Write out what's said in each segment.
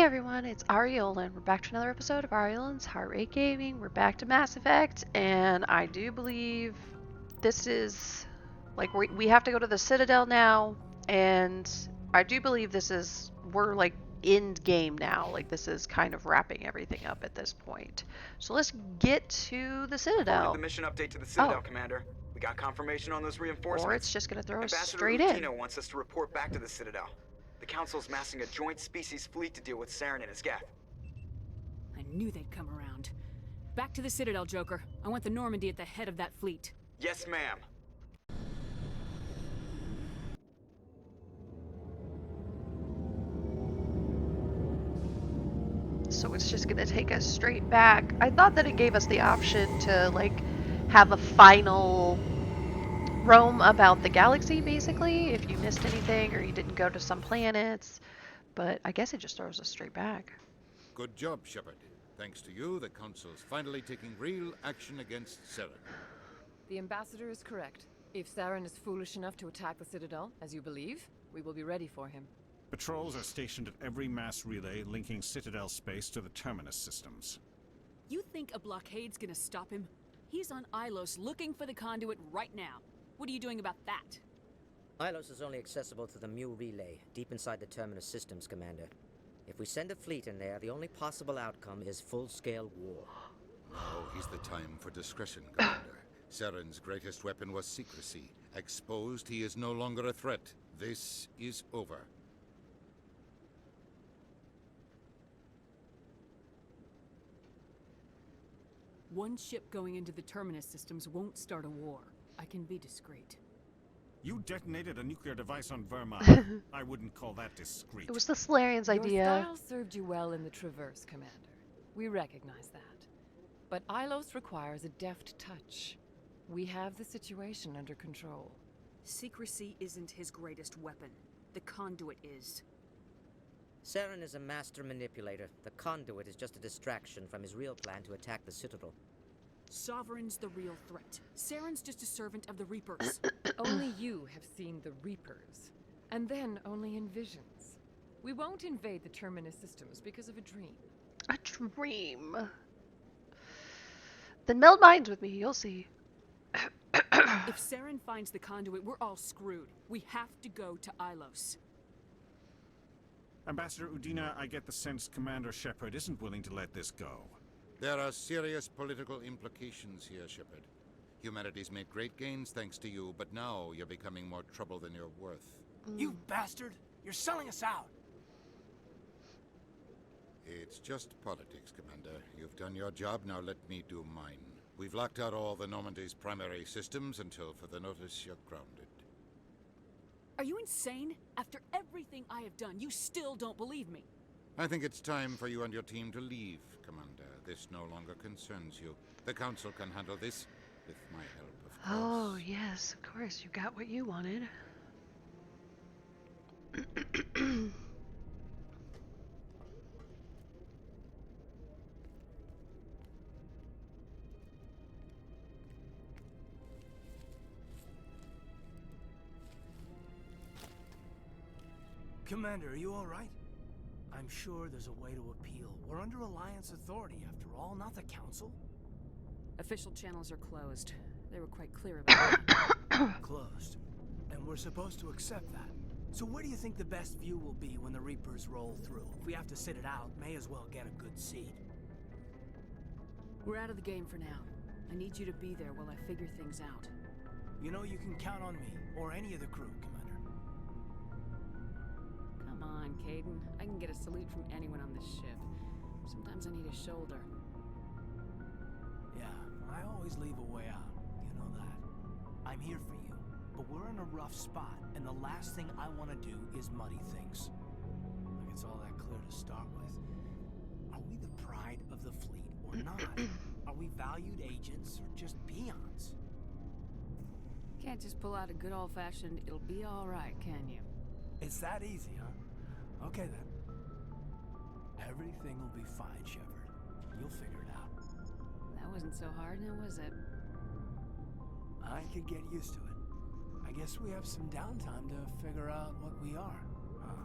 everyone, it's Aureolin. We're back to another episode of Aureolin's Heartrate Gaming. We're back to Mass Effect, and I do believe this is like we have to go to the Citadel now, and I do believe we're like in game now. Like this is kind of wrapping everything up at this point. So let's get to the Reported the Citadel. mission update to the Oh, Citadel, Commander. We got confirmation on those or it's reinforcements. just gonna throw us Ambassador straight in. Udina wants us to report back to the Citadel. The Council's massing a joint species fleet to deal with Saren and his Geth. I knew they'd come around. Back to the Citadel, Joker. I want the Normandy at the head of that fleet. Yes, ma'am. So it's just gonna take us straight back. I thought that it gave us the option to like have a final roam about the galaxy, basically, if you missed anything or you didn't go to some planets. But I guess it just throws us straight back. Good job, Shepard. Thanks to you, the Council's finally taking real action against Saren. The Ambassador is correct. If Saren is foolish enough to attack the Citadel, as you believe, we will be ready for him. Patrols are stationed at every mass relay linking Citadel space to the Terminus systems. You think a blockade's gonna stop him? He's on Ilos looking for the conduit right now. What are you doing about that? Ilos is only accessible to the Mu relay, deep inside the Terminus systems, Commander. If we send a fleet in there, the only possible outcome is full-scale war. Now is the time for discretion, Commander. Saren's greatest weapon was secrecy. Exposed, he is no longer a threat. This is over. One ship going into the Terminus systems won't start a war. I can be discreet. You detonated a nuclear device on Verma. I wouldn't call that discreet. It was the Solarians' idea. Your style served you well in the Traverse, Commander. We recognize that. But Ilos requires a deft touch. We have the situation under control. Secrecy isn't his greatest weapon. The conduit is. Saren is a master manipulator. The conduit is just a distraction from his real plan to attack the Citadel. Sovereign's the real threat. Saren's just a servant of the Reapers. Only you have seen the Reapers. And then only in visions. We won't invade the Terminus systems because of a dream. A dream. Then meld minds with me, you'll see. If Saren finds the conduit, we're all screwed. We have to go to Ilos. Ambassador Udina, I get the sense Commander Shepard isn't willing to let this go. There are serious political implications here, Shepard. Humanity's made great gains thanks to you, but now you're becoming more trouble than you're worth. You bastard! You're selling us out! It's just politics, Commander. You've done your job, now let me do mine. We've locked out all the Normandy's primary systems until further notice you're grounded. Are you insane? After everything I have done, you still don't believe me. I think it's time for you and your team to leave, Commander. This no longer concerns you. The Council can handle this, with my help, of course. Oh, yes, of course, you got what you wanted. Commander, are you alright? I'm sure there's a way to appeal. We're under Alliance authority, after all, not the Council. Official channels are closed. They were quite clear about that. Closed. And we're supposed to accept that. So where do you think the best view will be when the Reapers roll through? If we have to sit it out, may as well get a good seat. We're out of the game for now. I need you to be there while I figure things out. You know you can count on me, or any of the crew, Commander. Come on, Caden. I can get a salute from anyone on this ship. Sometimes I need a shoulder. Yeah, I always leave a way out. You know that. I'm here for you, but we're in a rough spot, and the last thing I want to do is muddy things. Like it's all that clear to start with. Are we the pride of the fleet or not? Are we valued agents or just peons? Can't just pull out a good old-fashioned, it'll be all right, can you? It's that easy, huh? Okay then. Everything will be fine, Shepard. You'll figure it out. That wasn't so hard, now was it? I could get used to it. I guess we have some downtime to figure out what we are, huh?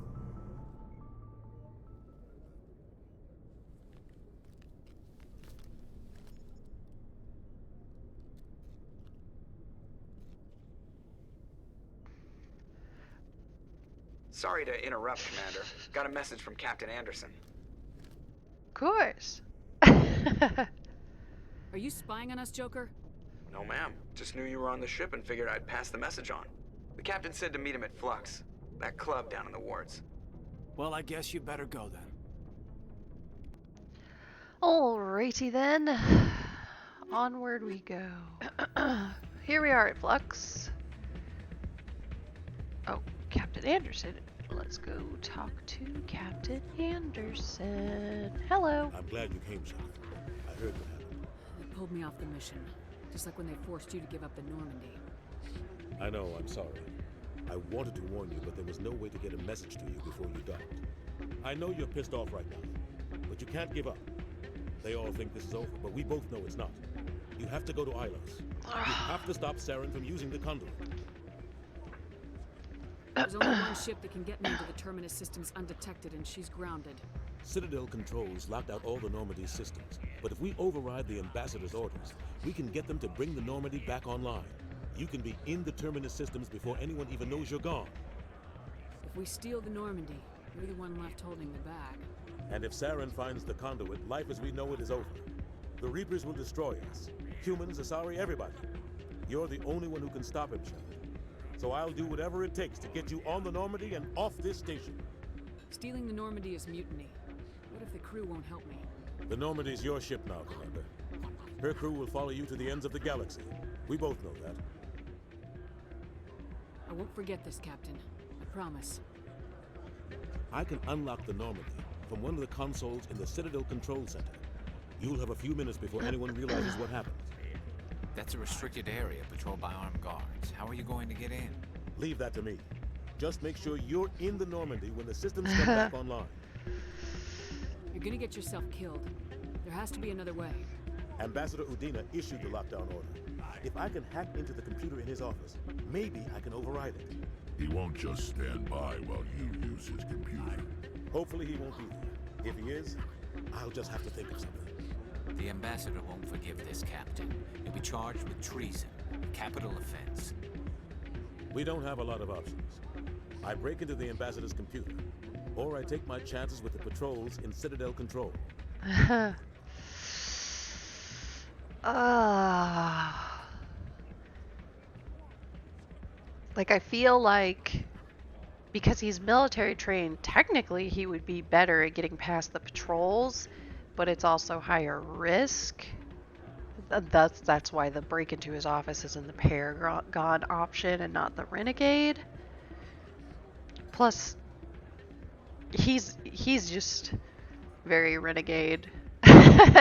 Sorry to interrupt, Commander. Got a message from Captain Anderson. Of course. Are you spying on us, Joker? No, ma'am. Just knew you were on the ship and figured I'd pass the message on. The captain said to meet him at Flux, that club down in the wards. Well, I guess you better go then. Alrighty then. Onward we go. Here we are at Flux. Oh, Captain Anderson. Let's go talk to Captain Anderson. Hello. I'm glad you came, Sean. I heard what happened. They pulled me off the mission. Just like when they forced you to give up the Normandy. I know, I'm sorry. I wanted to warn you, but there was no way to get a message to you before you docked. I know you're pissed off right now, but you can't give up. They all think this is over, but we both know it's not. You have to go to Ilos. You have to stop Saren from using the conduit. There's only one ship that can get me into the Terminus systems undetected, and she's grounded. Citadel controls locked out all the Normandy systems, but if we override the Ambassador's orders, we can get them to bring the Normandy back online. You can be in the Terminus systems before anyone even knows you're gone. If we steal the Normandy, you're the one left holding the bag. And if Saren finds the conduit, life as we know it is over. The Reapers will destroy us. Humans, Asari, everybody. You're the only one who can stop him, Shepard. So I'll do whatever it takes to get you on the Normandy and off this station. Stealing the Normandy is mutiny. What if the crew won't help me? The Normandy's your ship now, Commander. Her crew will follow you to the ends of the galaxy. We both know that. I won't forget this, Captain. I promise. I can unlock the Normandy from one of the consoles in the Citadel Control Center. You'll have a few minutes before anyone realizes what happened. That's a restricted area patrolled by armed guards. How are you going to get in? Leave that to me. Just make sure you're in the Normandy when the systems come back online. You're gonna get yourself killed. There has to be another way. Ambassador Udina issued the lockdown order. If I can hack into the computer in his office, maybe I can override it. He won't just stand by while you use his computer. Hopefully he won't be there. If he is, I'll just have to think of something. The ambassador won't forgive this, Captain. You'll be charged with treason, a capital offense. We don't have a lot of options. I break into the ambassador's computer, or I take my chances with the patrols in Citadel Control. Like, I feel like because he's military trained, technically he would be better at getting past the patrols, but it's also higher risk. That's why the break into his office is in the Paragon option and not the Renegade. Plus, he's just very Renegade.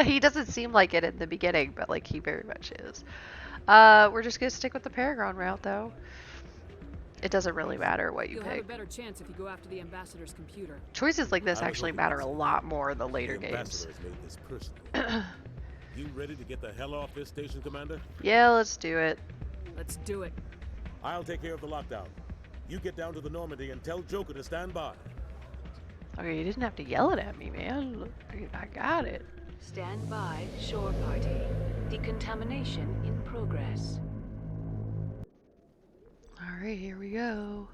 He doesn't seem like it in the beginning, but like he very much is. We're just gonna stick with the Paragon route, though. It doesn't really matter what you You'll pick. have a better chance if you go after the ambassador's computer. Choices like this actually matter a lot more in the later the games. Ambassador has made this personal. You ready to get the hell off this station, Commander? Yeah, let's do it. Let's do it. I'll take care of the lockdown. You get down to the Normandy and tell Joker to stand by. Okay, you didn't have to yell it at me, man. I got it. Stand by, shore party. Decontamination in progress. Alright, here we go.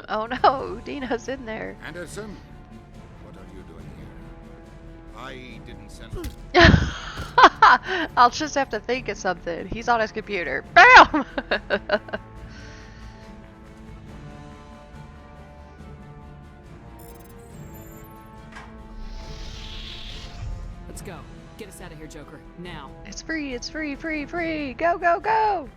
Oh no, Udina's in there. Anderson, what are you doing here? I didn't send. I'll just have to think of something. He's on his computer. BAM! Let's go. Get us out of here, Joker. Now. It's free, it's free, free, free! Go, go, go!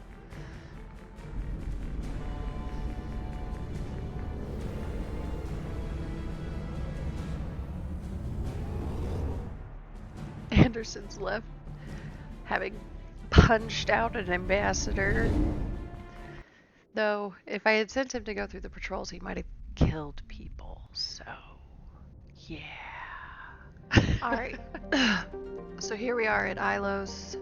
Anderson's left, having punched out an ambassador. Though, if I had sent him to go through the patrols, he might have killed people, so yeah. Alright. So here we are at Ilos.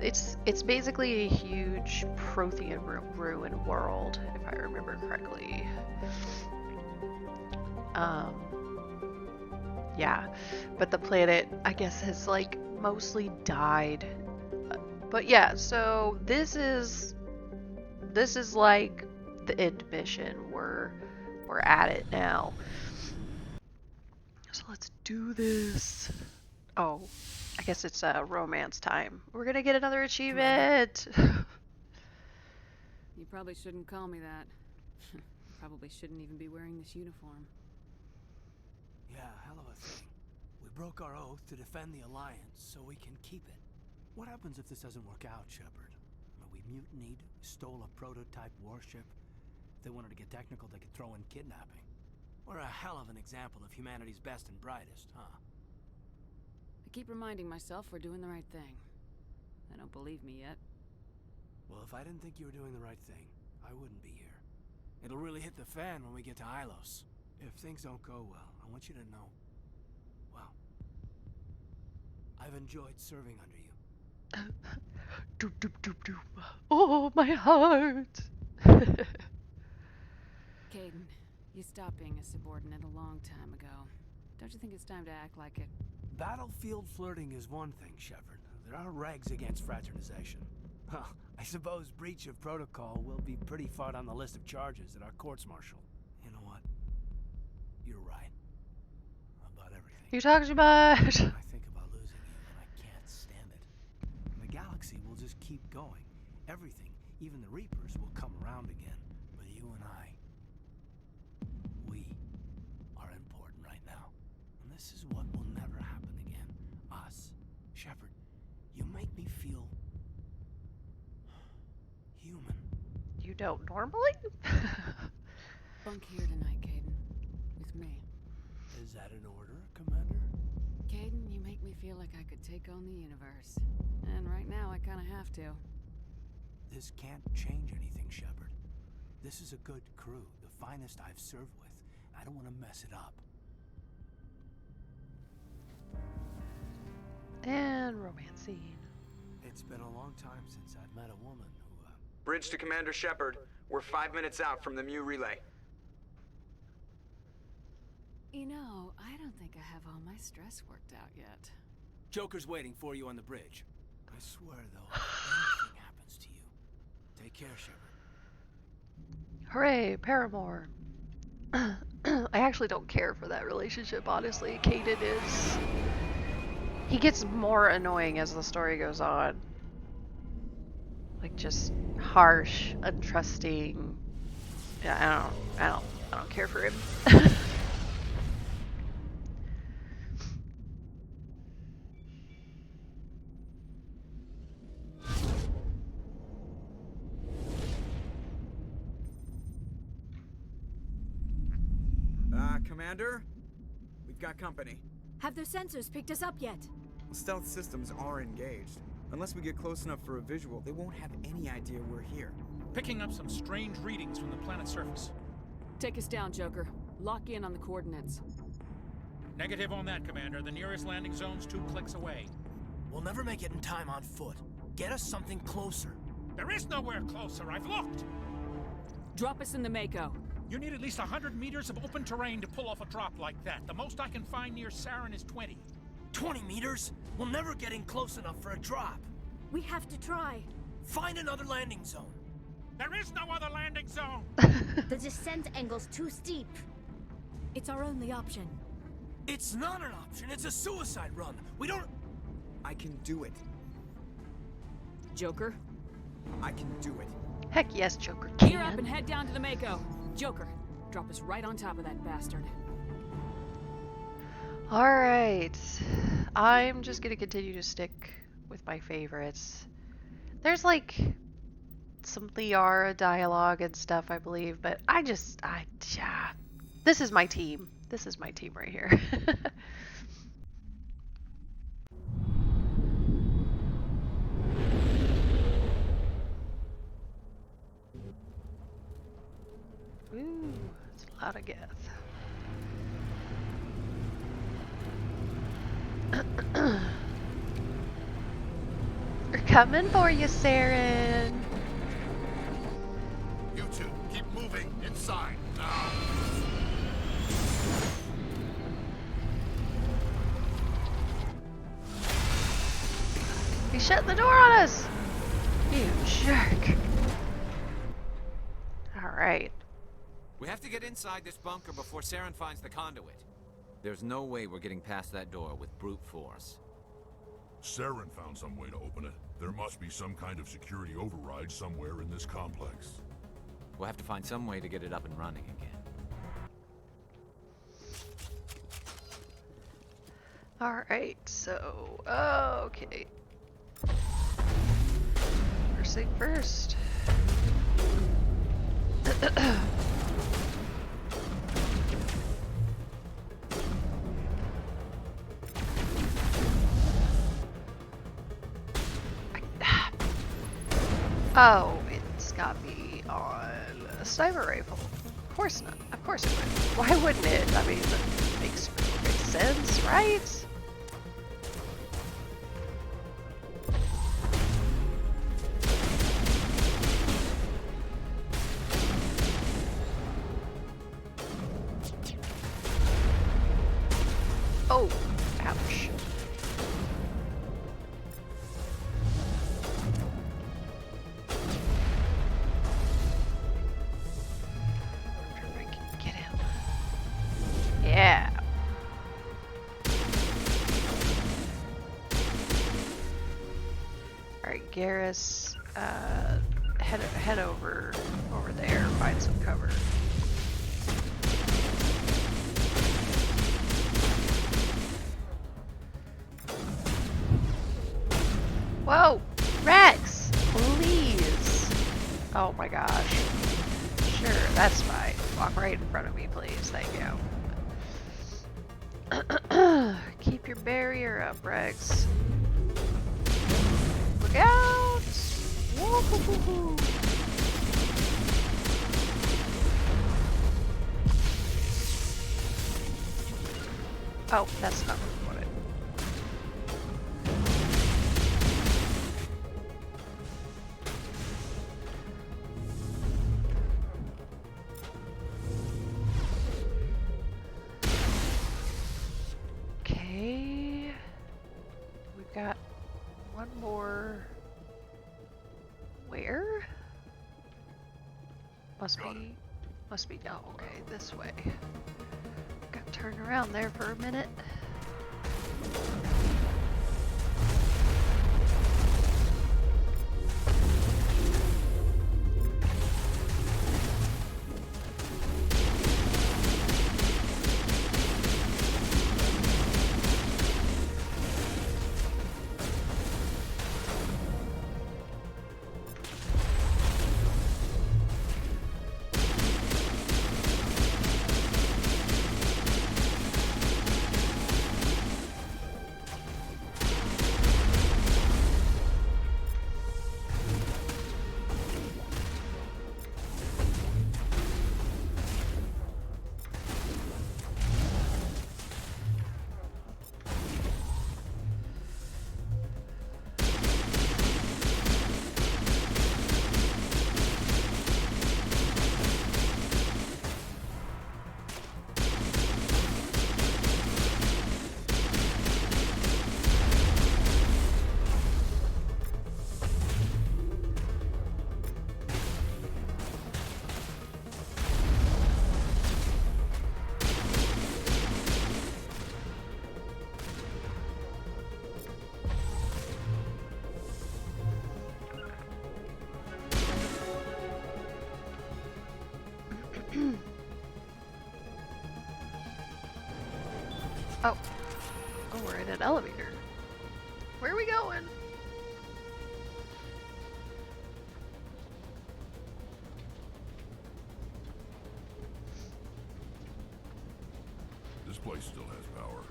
It's basically a huge Prothean ruin world, if I remember correctly. Yeah, but the planet, I guess, has like mostly died But yeah, so this is like the end mission. We're at it now. So let's do this. Oh, I guess it's romance time. We're gonna get another achievement. You probably shouldn't call me that. You probably shouldn't even be wearing this uniform. Yeah, hell of a thing. We broke our oath to defend the Alliance, so we can keep it. What happens if this doesn't work out, Shepard? We mutinied, stole a prototype warship. If they wanted to get technical, they could throw in kidnapping. We're a hell of an example of humanity's best and brightest, huh? I keep reminding myself we're doing the right thing. They don't believe me yet. Well, if I didn't think you were doing the right thing, I wouldn't be here. It'll really hit the fan when we get to Ilos. If things don't go well, I want you to know, well, I've enjoyed serving under you. Doop, doop, doop, doop. Oh, my heart. Caden, you stopped being a subordinate a long time ago. Don't you think it's time to act like it? Battlefield flirting is one thing, Shepard. There are regs against fraternization. Well, I suppose breach of protocol will be pretty far on the list of charges at our courts-martial. You know what? You're right. About everything. You talk too much. I think about losing you and I can't stand it. And the galaxy will just keep going. Everything, even the Reapers, will come around again. But you and I, we are important right now. And this is what will never happen again. Us. Shepard, you make me feel human. You don't normally? Bunk here tonight, Caden. With me. Is that an order, Commander? Caden, you make me feel like I could take on the universe. And right now, I kinda have to. This can't change anything, Shepard. This is a good crew, the finest I've served with. I don't want to mess it up. And romance scene. It's been a long time since I've met a woman who, Bridge to Commander Shepard. We're 5 minutes out from the Mu relay. You know, I don't think I have all my stress worked out yet. Joker's waiting for you on the bridge. I swear, though, if anything happens to you, take care, Shepard. Hooray, Paramore. I actually don't care for that relationship, honestly. Caden is... He gets more annoying as the story goes on. Like, just harsh, untrusting. Yeah, I don't care for him. Commander? We've got company. Have their sensors picked us up yet? Stealth systems are engaged. Unless we get close enough for a visual, they won't have any idea we're here. Picking up some strange readings from the planet's surface. Take us down, Joker. Lock in on the coordinates. Negative on that, Commander. The nearest landing zone's 2 clicks away. We'll never make it in time on foot. Get us something closer. There is nowhere closer. I've looked. Drop us in the Mako. You need at least 100 meters of open terrain to pull off a drop like that. The most I can find near Saren is 20. 20 meters? We'll never get in close enough for a drop. We have to try. Find another landing zone. There is no other landing zone! The descent angle's too steep. It's our only option. It's not an option. It's a suicide run. We don't... I can do it. Joker? I can do it. Heck yes, Joker Gear can. up and head down to the Mako. Joker, drop us right on top of that bastard. Alright. I'm just gonna continue to stick with my favorites. There's like some Liara dialogue and stuff, I believe, but this is my team. This is my team right here. Ooh, that's a lot of gas. We're coming for you, Saren. You two, keep moving inside now. He's shutting the door on us. You jerk. Alright. We have to get inside this bunker before Saren finds the conduit. There's no way we're getting past that door with brute force. Saren found some way to open it. There must be some kind of security override somewhere in this complex. We'll have to find some way to get it up and running again. Alright, so... okay. First thing first. Oh, it's got me on a sniper rifle. Of course not. Of course it would. Why wouldn't it? I mean, that makes perfect sense, right? Oh, ouch. Get him. Yeah. Alright, Garrus, head over there, find some cover. Whoa! Rex! Please! Oh my gosh. Sure, that's fine. Walk right in front of me, please. Thank you. Keep your barrier up, Rex. Look out! Woo-hoo-hoo-hoo. Oh, that's not what I wanted. Okay. We've got one more. Where? Must be down. Okay, this way. Got to turn around there for a minute. Oh. Oh, we're in an elevator. Where are we going? This place still has power.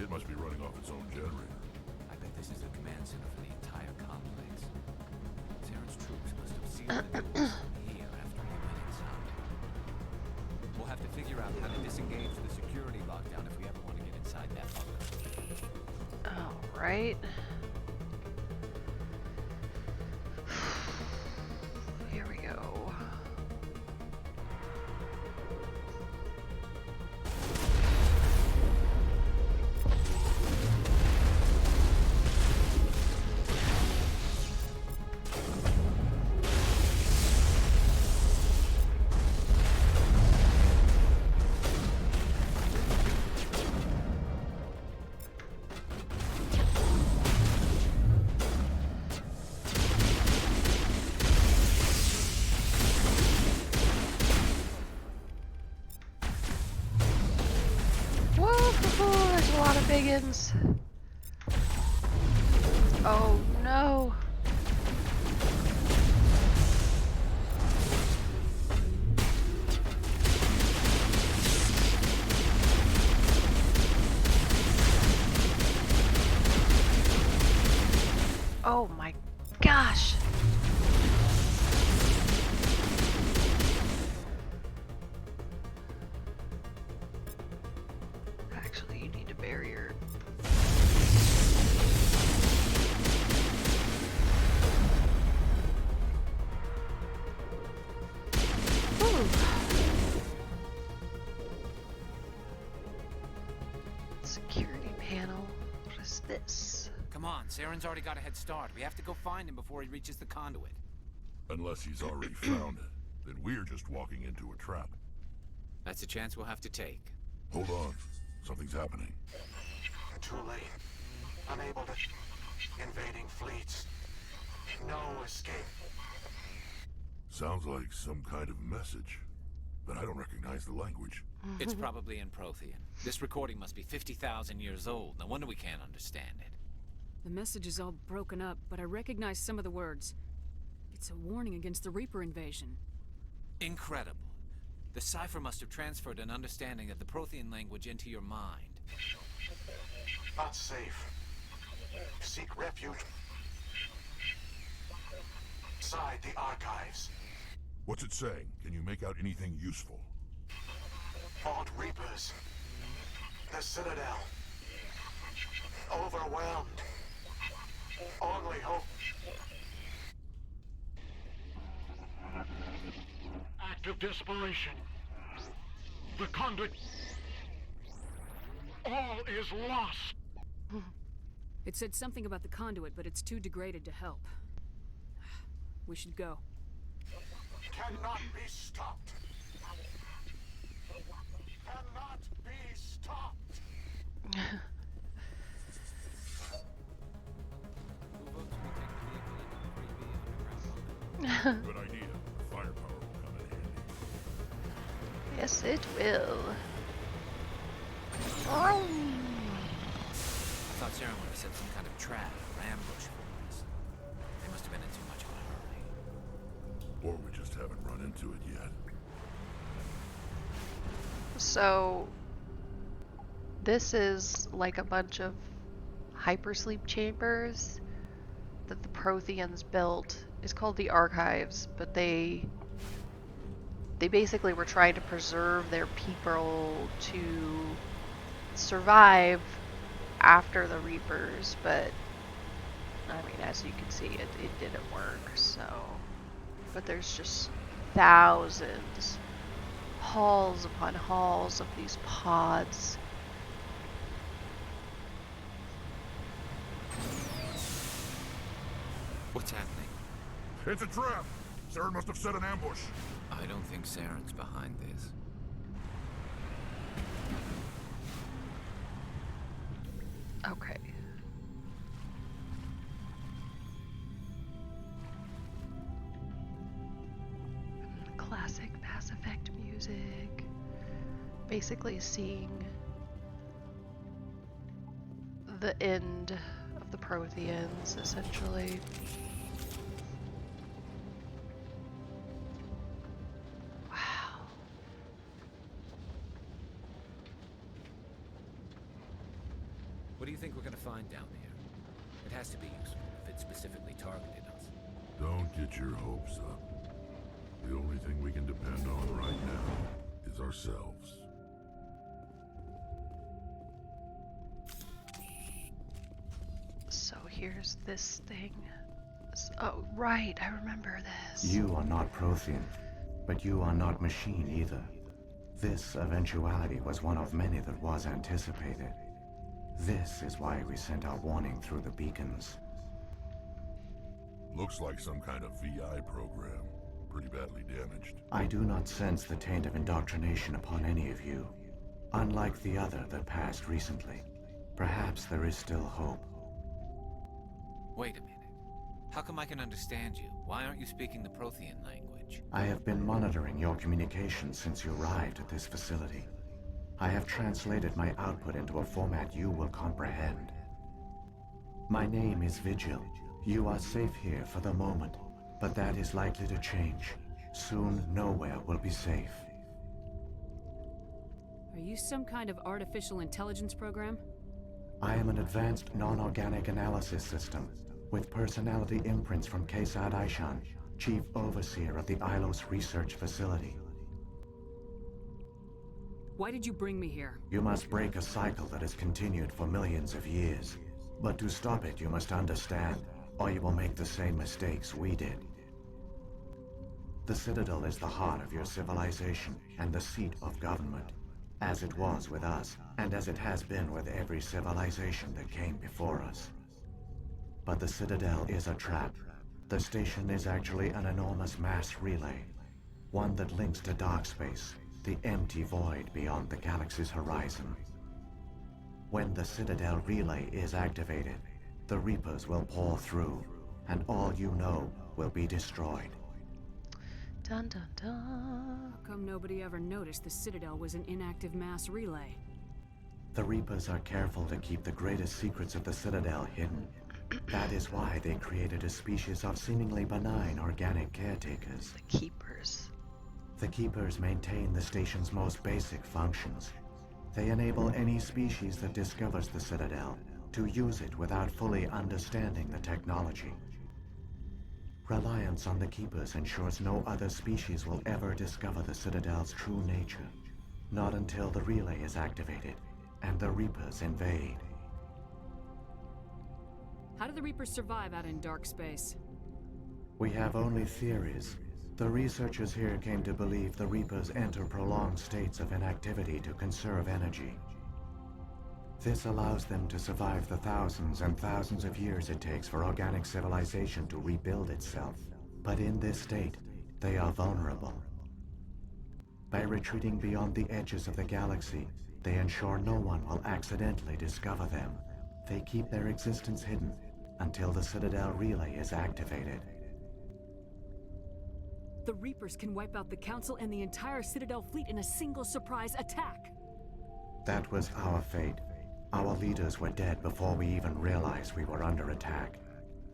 It must be running off its own generator. I bet this is the command center for the entire complex. Saren's troops must have sealed the doors from here after he went inside. We'll have to figure out how to disengage the security lockdown if we ever want to get inside that bunker. Alright. Here we go. biggins. Oh no. Oh my gosh. Actually, you need a barrier. Ooh. Security panel. What is this? Come on, Saren's already got a head start. We have to go find him before he reaches the conduit. Unless he's already found it, then we're just walking into a trap. That's a chance we'll have to take. Hold on. Something's happening. Too late. Unable to... Invading fleets. No escape. Sounds like some kind of message, but I don't recognize the language. It's probably in Prothean. This recording must be 50,000 years old. No wonder we can't understand it. The message is all broken up, but I recognize some of the words. It's a warning against the Reaper invasion. Incredible. The cipher must have transferred an understanding of the Prothean language into your mind. Not safe. Seek refuge. Inside the archives. What's it saying? Can you make out anything useful? Vault Reapers. The Citadel. Overwhelmed. Only hope. Act of desperation. The conduit. All is lost. It said something about the conduit, but it's too degraded to help. We should go. Cannot be stopped. Cannot be stopped. Good idea. Firepower will come in handy. Yes, it will. I thought Saren would have set some kind of trap or ambush for us. They must have been in too much of a hurry. Or we just haven't run into it yet. So, this is like a bunch of hypersleep chambers that the Protheans built. It's called the Archives, but they basically were trying to preserve their people to survive after the Reapers, but I mean, as you can see, it didn't work, so. But there's just thousands, halls upon halls of these pods. What's happening? It's a trap! Saren must have set an ambush. I don't think Saren's behind this. Okay. Classic Mass Effect music. Basically seeing the end of the Protheans, essentially. What do you think we're gonna find down here? It has to be useful if it specifically targeted us. Don't get your hopes up. The only thing we can depend on right now is ourselves. So here's this thing. Oh, right, I remember this. You are not Prothean, but you are not machine either. This eventuality was one of many that was anticipated. This is why we sent our warning through the beacons. Looks like some kind of VI program. Pretty badly damaged. I do not sense the taint of indoctrination upon any of you. Unlike the other that passed recently. Perhaps there is still hope. Wait a minute. How come I can understand you? Why aren't you speaking the Prothean language? I have been monitoring your communications since you arrived at this facility. I have translated my output into a format you will comprehend. My name is Vigil. You are safe here for the moment, but that is likely to change. Soon, nowhere will be safe. Are you some kind of artificial intelligence program? I am an advanced non-organic analysis system, with personality imprints from Kesad Aishan, Chief Overseer of the Ilos Research Facility. Why did you bring me here? You must break a cycle that has continued for millions of years. But to stop it, you must understand, or you will make the same mistakes we did. The Citadel is the heart of your civilization and the seat of government, as it was with us, and as it has been with every civilization that came before us. But the Citadel is a trap. The station is actually an enormous mass relay, one that links to dark space, the empty void beyond the galaxy's horizon. When the Citadel relay is activated, the Reapers will pour through, and all you know will be destroyed. Dun dun dun. How come nobody ever noticed the Citadel was an inactive mass relay? The Reapers are careful to keep the greatest secrets of the Citadel hidden. That is why they created a species of seemingly benign organic caretakers. The Keepers. The Keepers maintain the station's most basic functions. They enable any species that discovers the Citadel to use it without fully understanding the technology. Reliance on the Keepers ensures no other species will ever discover the Citadel's true nature. Not until the relay is activated and the Reapers invade. How do the Reapers survive out in dark space? We have only theories. The researchers here came to believe the Reapers enter prolonged states of inactivity to conserve energy. This allows them to survive the thousands and thousands of years it takes for organic civilization to rebuild itself. But in this state, they are vulnerable. By retreating beyond the edges of the galaxy, they ensure no one will accidentally discover them. They keep their existence hidden until the Citadel relay is activated. The Reapers can wipe out the Council and the entire Citadel fleet in a single surprise attack. That was our fate. Our leaders were dead before we even realized we were under attack.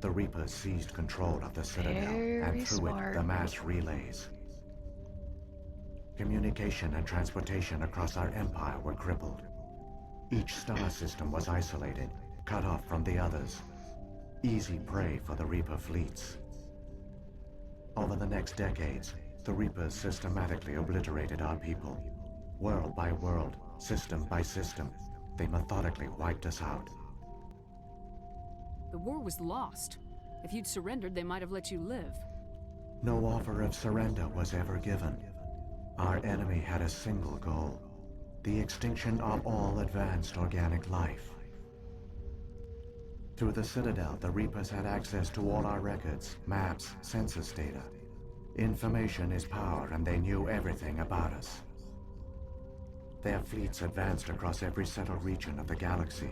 The Reapers seized control of the Citadel and through it the mass relays. Communication and transportation across our empire were crippled. Each star system was isolated, cut off from the others. Easy prey for the Reaper fleets. Over the next decades, the Reapers systematically obliterated our people. World by world, system by system, they methodically wiped us out. The war was lost. If you'd surrendered, they might have let you live. No offer of surrender was ever given. Our enemy had a single goal: the extinction of all advanced organic life. Through the Citadel, the Reapers had access to all our records, maps, census data. Information is power, and they knew everything about us. Their fleets advanced across every settled region of the galaxy.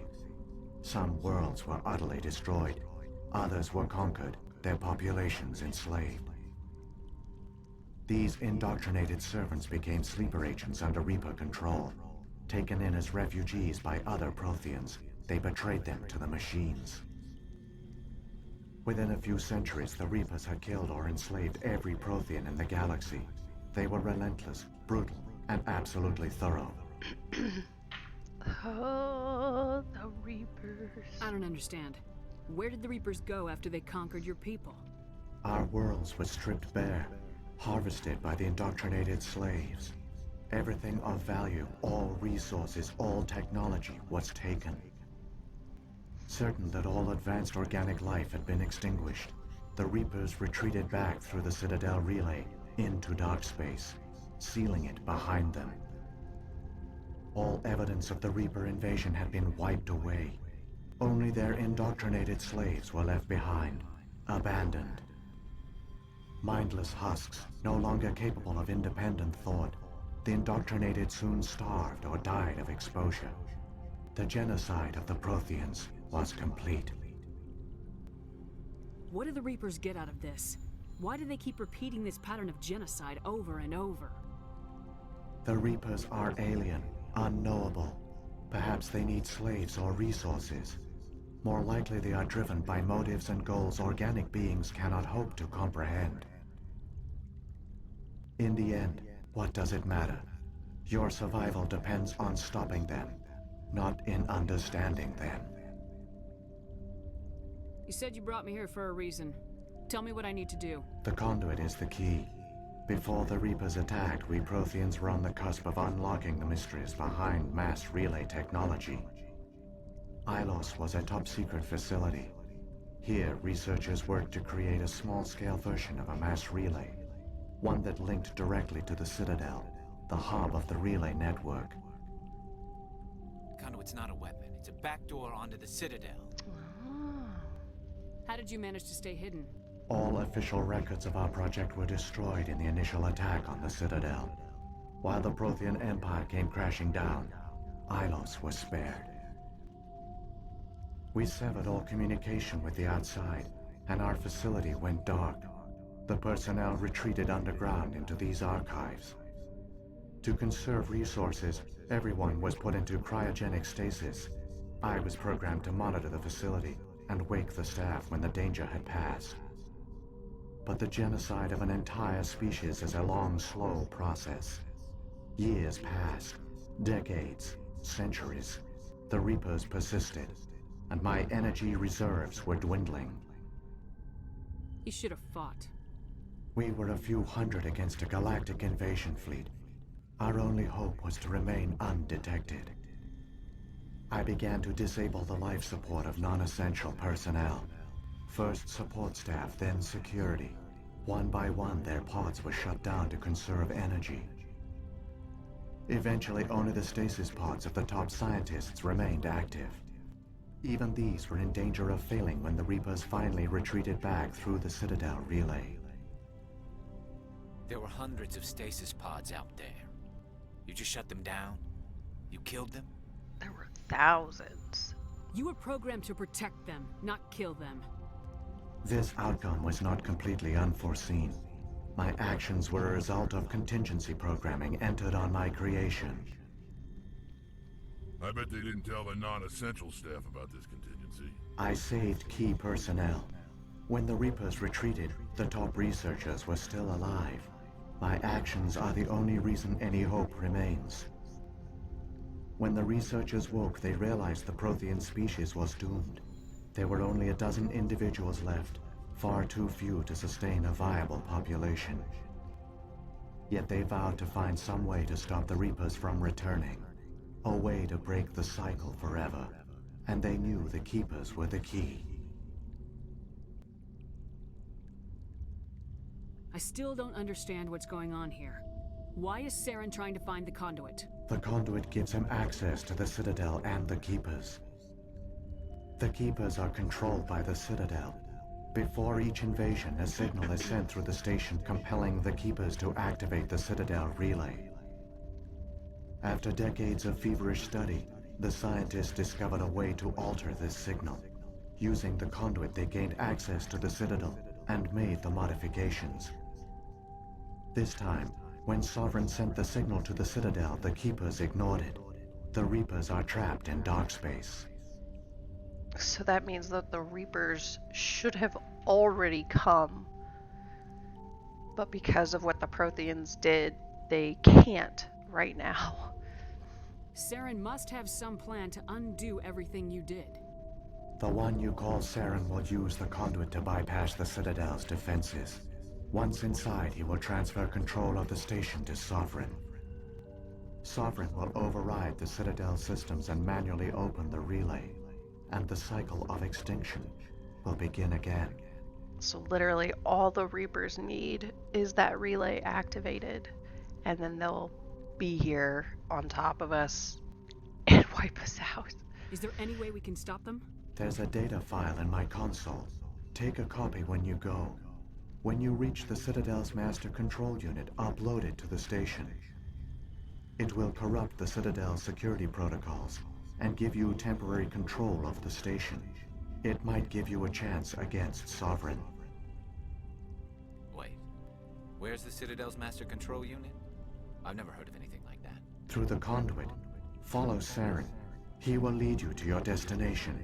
Some worlds were utterly destroyed. Others were conquered, their populations enslaved. These indoctrinated servants became sleeper agents under Reaper control. Taken in as refugees by other Protheans, they betrayed them to the machines. Within a few centuries, the Reapers had killed or enslaved every Prothean in the galaxy. They were relentless, brutal, and absolutely thorough. Oh, the Reapers. I don't understand. Where did the Reapers go after they conquered your people? Our worlds were stripped bare, harvested by the indoctrinated slaves. Everything of value, all resources, all technology was taken. Certain that all advanced organic life had been extinguished, the Reapers retreated back through the Citadel relay into dark space, sealing it behind them. All evidence of the Reaper invasion had been wiped away. Only their indoctrinated slaves were left behind, abandoned. Mindless husks, no longer capable of independent thought, the indoctrinated soon starved or died of exposure. The genocide of the Protheans was complete. What do the Reapers get out of this? Why do they keep repeating this pattern of genocide over and over? The Reapers are alien, unknowable. Perhaps they need slaves or resources. More likely they are driven by motives and goals organic beings cannot hope to comprehend. In the end, what does it matter? Your survival depends on stopping them, not in understanding them. You said you brought me here for a reason. Tell me what I need to do. The conduit is the key. Before the Reapers attacked, we Protheans were on the cusp of unlocking the mysteries behind mass relay technology. Ilos was a top-secret facility. Here, researchers worked to create a small-scale version of a mass relay, one that linked directly to the Citadel, the hub of the relay network. Conduit's not a weapon. It's a backdoor onto the Citadel. How did you manage to stay hidden? All official records of our project were destroyed in the initial attack on the Citadel. While the Prothean Empire came crashing down, Ilos was spared. We severed all communication with the outside, and our facility went dark. The personnel retreated underground into these archives. To conserve resources, everyone was put into cryogenic stasis. I was programmed to monitor the facility and wake the staff when the danger had passed. But the genocide of an entire species is a long, slow process. Years passed, decades, centuries. The Reapers persisted, and my energy reserves were dwindling. You should have fought. We were a few hundred against a galactic invasion fleet. Our only hope was to remain undetected. I began to disable the life support of non-essential personnel. First support staff, then security. One by one, their pods were shut down to conserve energy. Eventually, only the stasis pods of the top scientists remained active. Even these were in danger of failing when the Reapers finally retreated back through the Citadel relay. There were hundreds of stasis pods out there. You just shut them down? You killed them? There were thousands. You were programmed to protect them, not kill them. This outcome was not completely unforeseen. My actions were a result of contingency programming entered on my creation. I bet they didn't tell the non-essential staff about this contingency. I saved key personnel. When the Reapers retreated, the top researchers were still alive. My actions are the only reason any hope remains. When the researchers woke, they realized the Prothean species was doomed. There were only a dozen individuals left, far too few to sustain a viable population. Yet they vowed to find some way to stop the Reapers from returning, a way to break the cycle forever, and they knew the Keepers were the key. I still don't understand what's going on here. Why is Saren trying to find the conduit? The conduit gives him access to the Citadel and the Keepers. The Keepers are controlled by the Citadel. Before each invasion, a signal is sent through the station compelling the Keepers to activate the Citadel relay. After decades of feverish study, the scientists discovered a way to alter this signal. Using the conduit, they gained access to the Citadel and made the modifications. This time, when Sovereign sent the signal to the Citadel, the Keepers ignored it. The Reapers are trapped in dark space. So that means that the Reapers should have already come. But because of what the Protheans did, they can't right now. Saren must have some plan to undo everything you did. The one you call Saren will use the conduit to bypass the Citadel's defenses. Once inside, he will transfer control of the station to Sovereign. Sovereign will override the Citadel systems and manually open the relay, and the cycle of extinction will begin again. So literally all the Reapers need is that relay activated, and then they'll be here on top of us and wipe us out. Is there any way we can stop them? There's a data file in my console. Take a copy when you go. When you reach the Citadel's master control unit, upload it to the station. It will corrupt the Citadel's security protocols and give you temporary control of the station. It might give you a chance against Sovereign. Wait, where's the Citadel's master control unit? I've never heard of anything like that. Through the conduit, Follow Saren. He will lead you to your destination.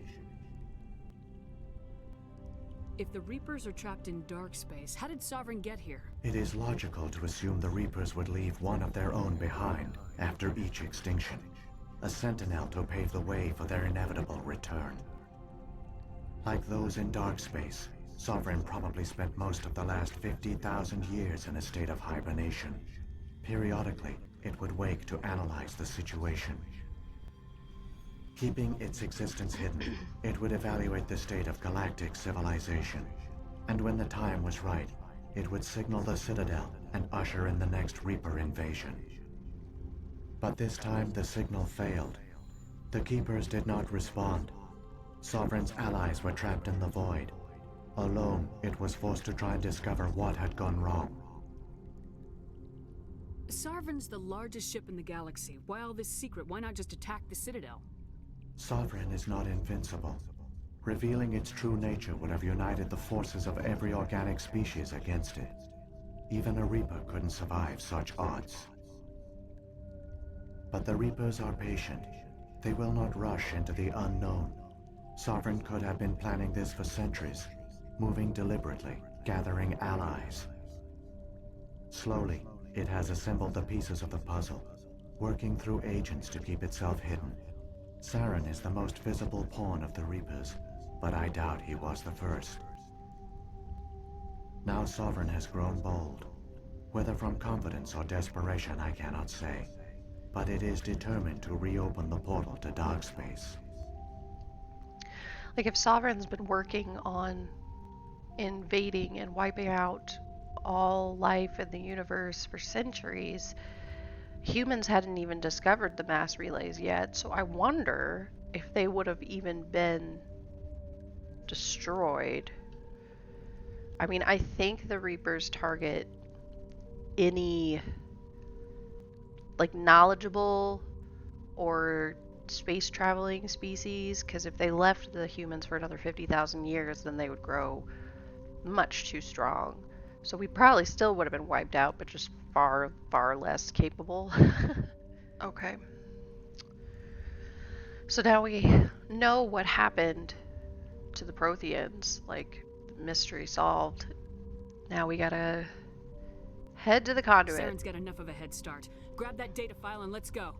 If the Reapers are trapped in dark space, how did Sovereign get here? It is logical to assume the Reapers would leave one of their own behind after each extinction. A sentinel to pave the way for their inevitable return. Like those in dark space, Sovereign probably spent most of the last 50,000 years in a state of hibernation. Periodically, it would wake to analyze the situation. Keeping its existence hidden, it would evaluate the state of galactic civilization. And when the time was right, it would signal the Citadel and usher in the next Reaper invasion. But this time the signal failed. The Keepers did not respond. Sovereign's allies were trapped in the void. Alone, it was forced to try and discover what had gone wrong. Sovereign's the largest ship in the galaxy. Why all this secret? Why not just attack the Citadel? Sovereign is not invincible. Revealing its true nature would have united the forces of every organic species against it. Even a Reaper couldn't survive such odds. But the Reapers are patient. They will not rush into the unknown. Sovereign could have been planning this for centuries, moving deliberately, gathering allies. Slowly, it has assembled the pieces of the puzzle, working through agents to keep itself hidden. Saren is the most visible pawn of the Reapers, but I doubt he was the first. Now Sovereign has grown bold. Whether from confidence or desperation, I cannot say. But it is determined to reopen the portal to dark space. Like, if Sovereign's been working on invading and wiping out all life in the universe for centuries, humans hadn't even discovered the mass relays yet, so I wonder if they would have even been destroyed. I mean, I think the Reapers target any, like, knowledgeable or space traveling species, because if they left the humans for another 50,000 years, then they would grow much too strong. So we probably still would have been wiped out, but just far, far less capable. Okay. So now we know what happened to the Protheans. Like, the mystery solved. Now we gotta head to the conduit. Saren's got enough of a head start. Grab that data file and let's go.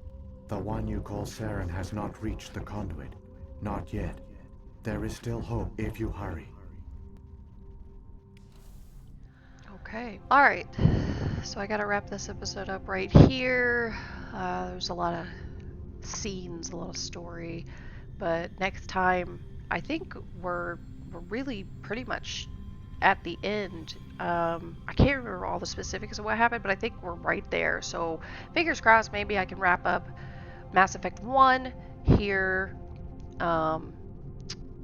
The one you call Saren has not reached the conduit. Not yet. There is still hope if you hurry. Okay. Alright. So I gotta wrap this episode up right here. There's a lot of scenes, a lot of story. But next time, I think we're really pretty much at the end. I can't remember all the specifics of what happened, but I think we're right there. So fingers crossed, maybe I can wrap up Mass Effect 1 here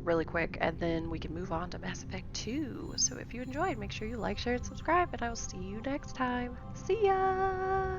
really quick, and then we can move on to Mass Effect 2. So if you enjoyed, make sure you like, share, and subscribe, and I will see you next time. See ya!